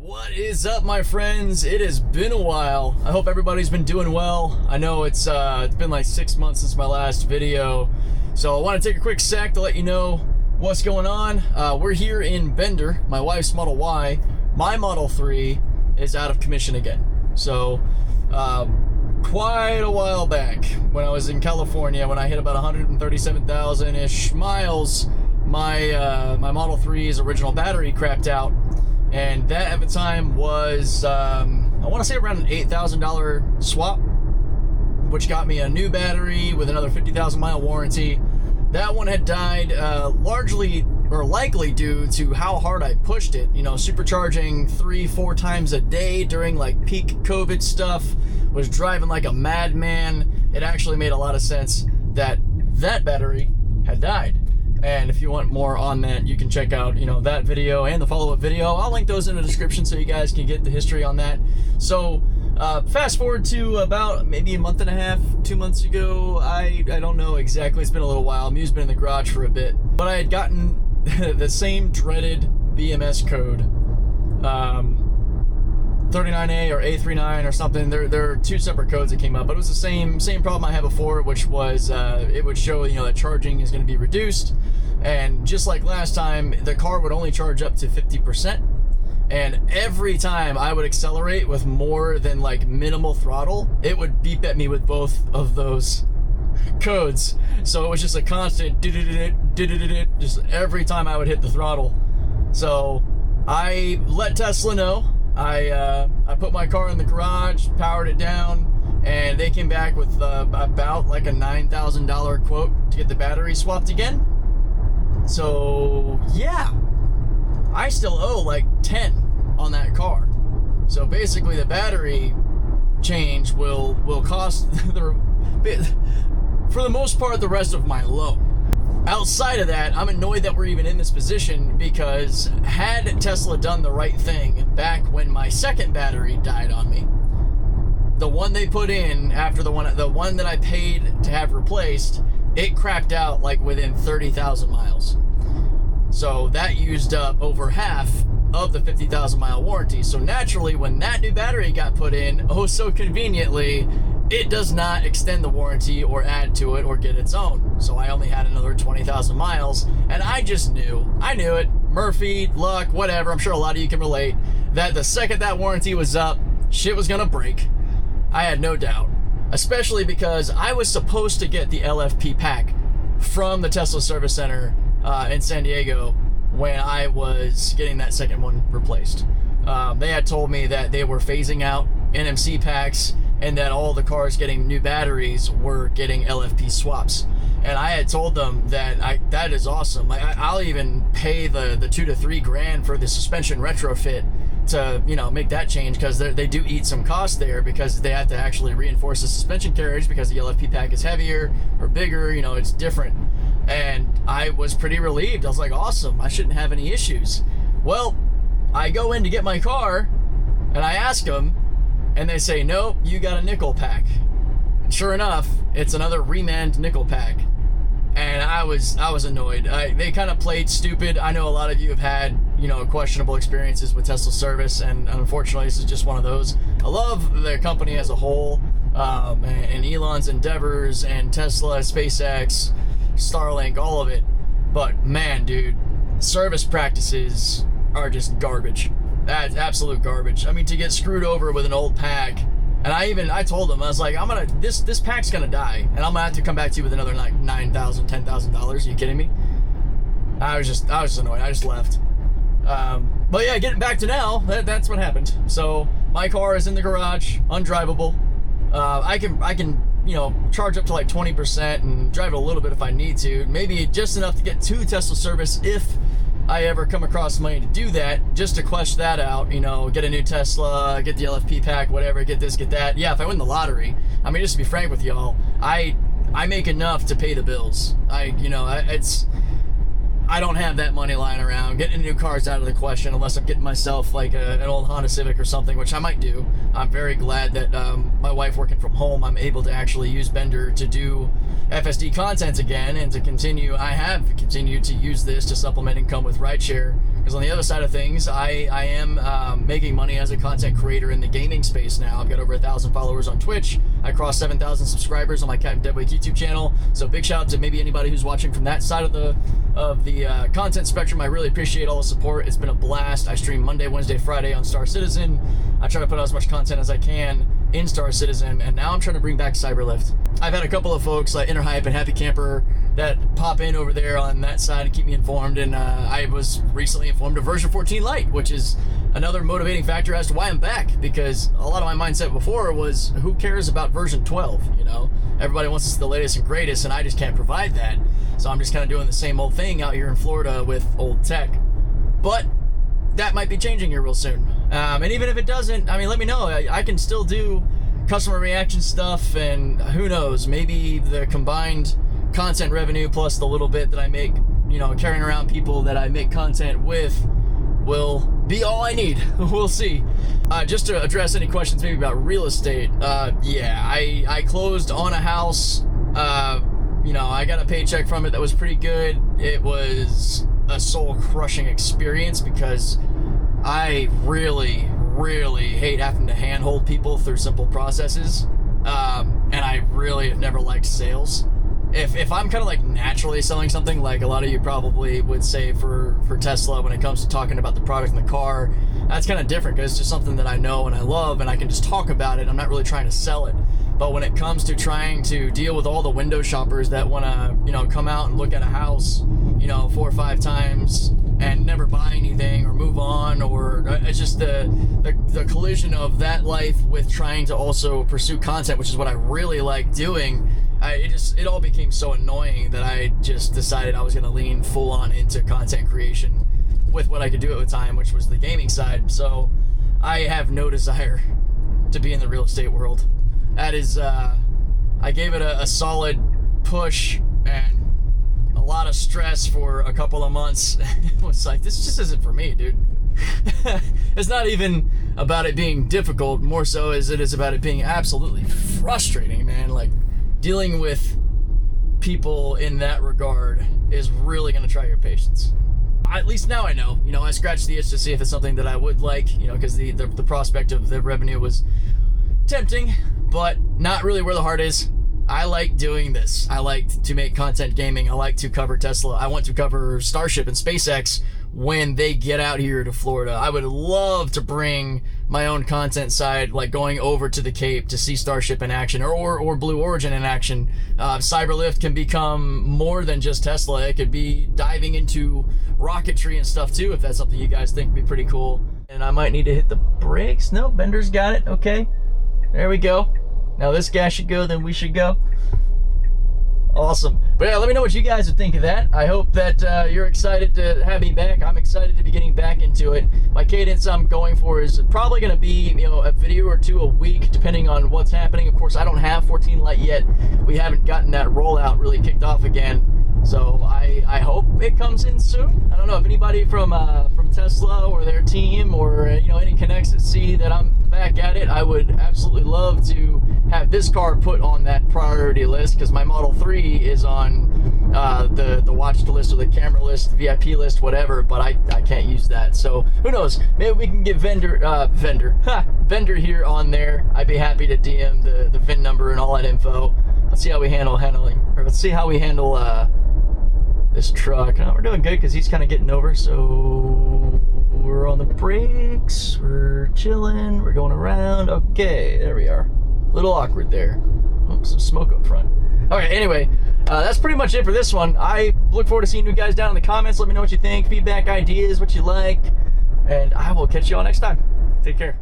What is up, my friends? It has been a while. I hope everybody's been doing well. I know it's been like 6 months since my last video, so I want to take a quick sec to let you know what's going on. We're here in Bender, my wife's Model Y. My Model 3 is out of commission again. So quite a while back, when I was in California, when I hit about 137,000-ish miles, my Model 3's original battery crapped out. And that at the time was, I want to say around an $8,000 swap, which got me a new battery with another 50,000 mile warranty. That one had died largely or likely due to how hard I pushed it. You know, supercharging 3-4 times a day during like peak COVID stuff, was driving like a madman. It actually made a lot of sense that that battery had died. And if you want more on that, you can check out, that video and the follow-up video. I'll link those in the description so you guys can get the history on that. So, fast forward to about maybe a month and a half, 2 months ago. I don't know exactly. It's been a little while. Mew's been in the garage for a bit. But I had gotten the same dreaded BMS code, 39A or A39 or something. There are two separate codes that came up, but it was the same problem I had before, which was it would show that charging is going to be reduced, and just like last time, the car would only charge up to 50%, and every time I would accelerate with more than like minimal throttle, it would beep at me with both of those codes. So it was just a constant just every time I would hit the throttle. So I let Tesla know. I put my car in the garage, powered it down, and they came back with about like a $9,000 quote to get the battery swapped again. So yeah, I still owe like 10 on that car. So basically the battery change will cost for the most part the rest of my loan. Outside of that, I'm annoyed that we're even in this position, because had Tesla done the right thing back when my second battery died on me, the one they put in after the one that I paid to have replaced, it crapped out like within 30,000 miles. So that used up over half of the 50,000 mile warranty. So naturally, when that new battery got put in, oh so conveniently, it does not extend the warranty or add to it or get its own. So I only had another 20,000 miles, and I just knew. I knew it. Murphy, luck, whatever. I'm sure a lot of you can relate that the second that warranty was up, shit was gonna break. I had no doubt. Especially because I was supposed to get the LFP pack from the Tesla Service Center in San Diego when I was getting that second one replaced. They had told me that they were phasing out NMC packs, and that all the cars getting new batteries were getting LFP swaps. And I had told them that that is awesome. I'll even pay the $2 to $3 grand for the suspension retrofit to make that change, because they do eat some cost there, because they have to actually reinforce the suspension carriage because the LFP pack is heavier or bigger. It's different. And I was pretty relieved. I was like, awesome, I shouldn't have any issues. Well, I go in to get my car and I ask them, and they say, nope, you got a nickel pack. And sure enough, it's another remand nickel pack. And I was annoyed. They kind of played stupid. I know a lot of you have had, questionable experiences with Tesla service, and unfortunately, this is just one of those. I love their company as a whole, and Elon's endeavors, and Tesla, SpaceX, Starlink, all of it. But man, dude, service practices are just garbage. That's absolute garbage. I mean, to get screwed over with an old pack, and I told them, I was like, this pack's gonna die, and I'm gonna have to come back to you with another like $9,000, $10,000. Are you kidding me? I was just annoyed. I just left. But yeah, getting back to now, that's what happened. So my car is in the garage, undrivable. I can charge up to like 20% and drive it a little bit if I need to. Maybe just enough to get to Tesla service if I ever come across money to do that, just to quash that out, get a new Tesla, get the LFP pack, whatever, get this, get that. Yeah, if I win the lottery, I mean, just to be frank with y'all, I make enough to pay the bills. I don't have that money lying around. Getting a new car is out of the question unless I'm getting myself like an old Honda Civic or something, which I might do. I'm very glad that my wife working from home, I'm able to actually use Bender to do FSD content again, and to continue. I have continued to use this to supplement income with Rideshare Because on the other side of things, I am making money as a content creator in the gaming space now. I've got over 1,000 followers on Twitch. I crossed 7,000 subscribers on my Captain Deadweight YouTube channel. So big shout out to maybe anybody who's watching from that side of the content spectrum. I really appreciate all the support. It's been a blast. I stream Monday, Wednesday, Friday on Star Citizen. I try to put out as much content as I can in Star Citizen, and now I'm trying to bring back CYBRLFT. I've had a couple of folks like Inner Hype and Happy Camper that pop in over there on that side and keep me informed, and I was recently informed of version 14 Lite, which is another motivating factor as to why I'm back, because a lot of my mindset before was, who cares about version 12, you know? Everybody wants to see the latest and greatest, and I just can't provide that. So I'm just kind of doing the same old thing out here in Florida with old tech. But that might be changing here real soon. And even if it doesn't, I mean, let me know. I can still do customer reaction stuff, and who knows, maybe the combined content revenue plus the little bit that I make, you know, carrying around people that I make content with will be all I need. We'll see. Just to address any questions maybe about real estate, yeah, I closed on a house. You know, I got a paycheck from it that was pretty good. It was a soul-crushing experience because I really hate having to handhold people through simple processes, and I really have never liked sales. If I'm kind of like naturally selling something, like a lot of you probably would say for Tesla when it comes to talking about the product in the car, that's kind of different because it's just something that I know and I love and I can just talk about it. I'm not really trying to sell it. But when it comes to trying to deal with all the window shoppers that want to, you know, come out and look at a house, you know, 4 or 5 times and never buy anything or move on, or it's just the collision of that life with trying to also pursue content, which is what I really like doing. It all became so annoying that I just decided I was going to lean full on into content creation with what I could do at the time, which was the gaming side. So I have no desire to be in the real estate world. That is, I gave it a solid push and a lot of stress for a couple of months. It was like, this just isn't for me, dude. It's not even about it being difficult, more so as it is about it being absolutely frustrating, man. Like, dealing with people in that regard is really going to try your patience. At least now I know. You know, I scratched the itch to see if it's something that I would like, you know, because the prospect of the revenue was tempting, but not really where the heart is. I like doing this. I like to make content gaming. I like to cover Tesla. I want to cover Starship and SpaceX when they get out here to Florida. I would love to bring my own content side, like going over to the Cape to see Starship in action, or Blue Origin in action. CYBRLFT can become more than just Tesla. It could be diving into rocketry and stuff too, if that's something you guys think would be pretty cool. And I might need to hit the brakes. No, Bender's got it. Okay, there we go. Now this guy should go, then we should go. Awesome. But yeah, let me know what you guys would think of that. I hope that you're excited to have me back. I'm excited to be getting back into it. My cadence I'm going for is probably going to be, you know, a video or 2 a week, depending on what's happening. Of course, I don't have 14 Lite yet. We haven't gotten that rollout really kicked off again. So I hope it comes in soon. I don't know if anybody from Tesla or their team, or you know, any connects that see that I'm back at it, I would absolutely love to have this car put on that priority list, because my Model 3 is on the watch list or the camera list, VIP list, whatever, but I can't use that. So who knows? Maybe we can get vendor here on there. I'd be happy to DM the VIN number and all that info. Let's see how we handle this truck. We're doing good because he's kind of getting over, so we're on the brakes, we're chilling, we're going around. Okay, there we are. A little awkward there. Oh, some smoke up front. Okay, anyway, that's pretty much it for this one. I look forward to seeing you guys down in the comments. Let me know what you think, feedback, ideas, what you like, and I will catch you all next time. Take care.